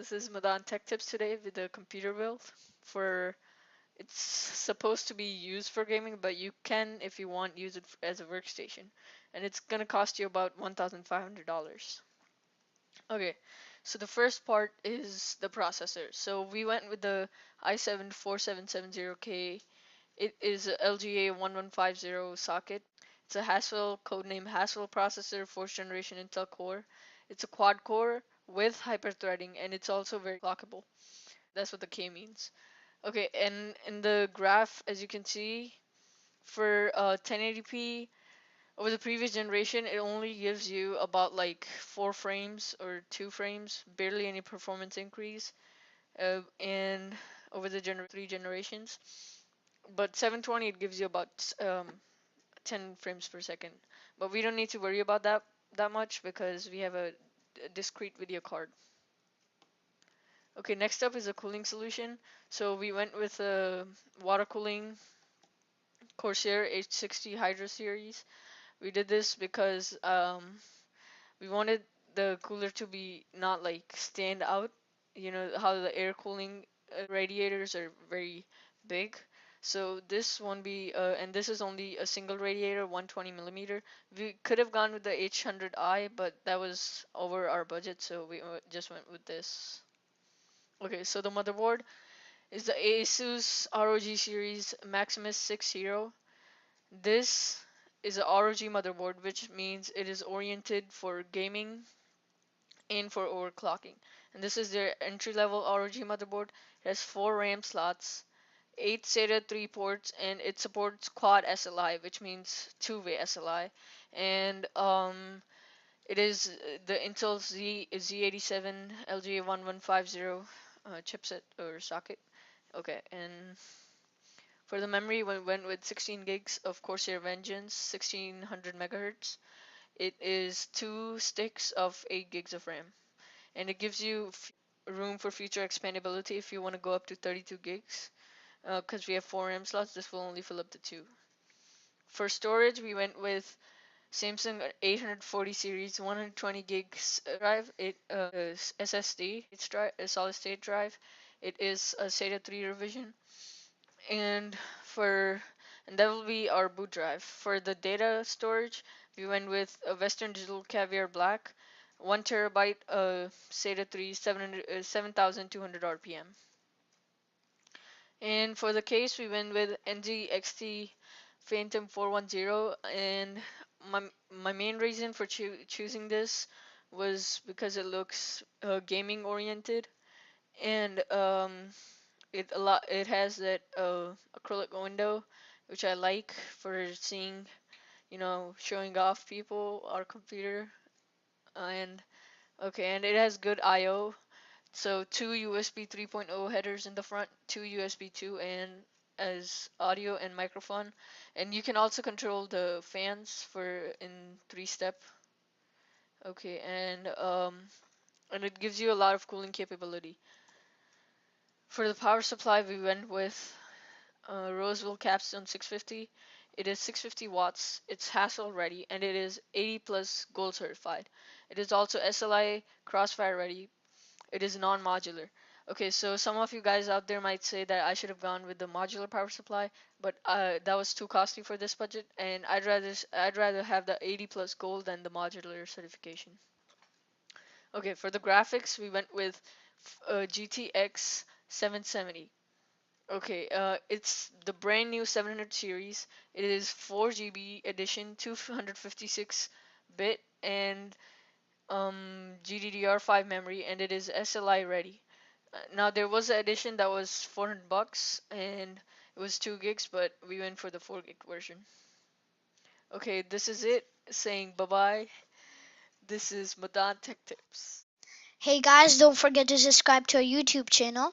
This is Madan Tech Tips today with a computer build for it's supposed to be used for gaming, but you can, if you want, use it as a workstation. And it's gonna cost you about $1,500. Okay, so the first part is the processor. So we went with the i7-4770K. It is a LGA 1150 socket. It's a Haswell, codename Haswell processor, 4th generation Intel Core. It's a quad core with hyperthreading, and it's also very clockable. That's what the K means. Okay, and in the graph, as you can see, for 1080p, over the previous generation, it only gives you about like 4 frames or 2 frames, barely any performance increase, and over the 3 generations. But 720, it gives you about 10 frames per second. But we don't need to worry about that much because we have a discrete video card. Okay, next up is a cooling solution. So we went with a water cooling Corsair H60 Hydro series. We did this because we wanted the cooler to be not like stand out. You know how the air cooling radiators are very big. So this won't be, and this is only a single radiator, 120 millimeter. We could have gone with the H100i, but that was over our budget, so we just went with this. Okay, so the motherboard is the Asus ROG series Maximus 6 Hero. This is a ROG motherboard, which means it is oriented for gaming and for overclocking. And this is their entry-level ROG motherboard. It has 4 RAM slots, 8 SATA 3 ports, and it supports quad SLI, which means two-way SLI. And it is the Intel Z87 LGA1150 chipset or socket. Okay, and for the memory, we went with 16 gigs of Corsair Vengeance, 1600 megahertz. It is 2 sticks of 8 gigs of RAM, and it gives you room for future expandability if you want to go up to 32 gigs. Because we have 4 RAM slots, this will only fill up to 2. For storage, we went with Samsung 840 series 120 gigs drive. It is SSD. It's a solid state drive. It is a SATA 3 revision, and for and that will be our boot drive. For the data storage, we went with a Western Digital Caviar Black, 1 terabyte SATA 3 7200 RPM. And for the case, we went with NZXT Phantom 410, and my main reason for choosing this was because it looks gaming oriented, and it has that acrylic window, which I like for seeing, showing off people our computer. And okay, and it has good I/O. So 2 USB 3.0 headers in the front, 2 USB 2, and as audio and microphone. And you can also control the fans for in 3-step. Okay, and it gives you a lot of cooling capability. For the power supply, we went with Roseville Capstone 650. It is 650 watts. It's Haswell ready, and it is 80 plus gold certified. It is also SLI Crossfire ready. It is non-modular. Okay, so some of you guys out there might say that I should have gone with the modular power supply, but that was too costly for this budget, and I'd rather have the 80 plus gold than the modular certification. Okay, for the graphics, we went with GTX 770. Okay, it's the brand new 700 series. It is 4 GB edition, 256 bit, and GDDR5 memory, and it is SLI ready. Now there was an edition that was $400 and it was 2 gigs, but we went for the 4 gig version. Okay, this is it. Saying bye bye. This is Madan Tech Tips. Hey guys, don't forget to subscribe to our YouTube channel.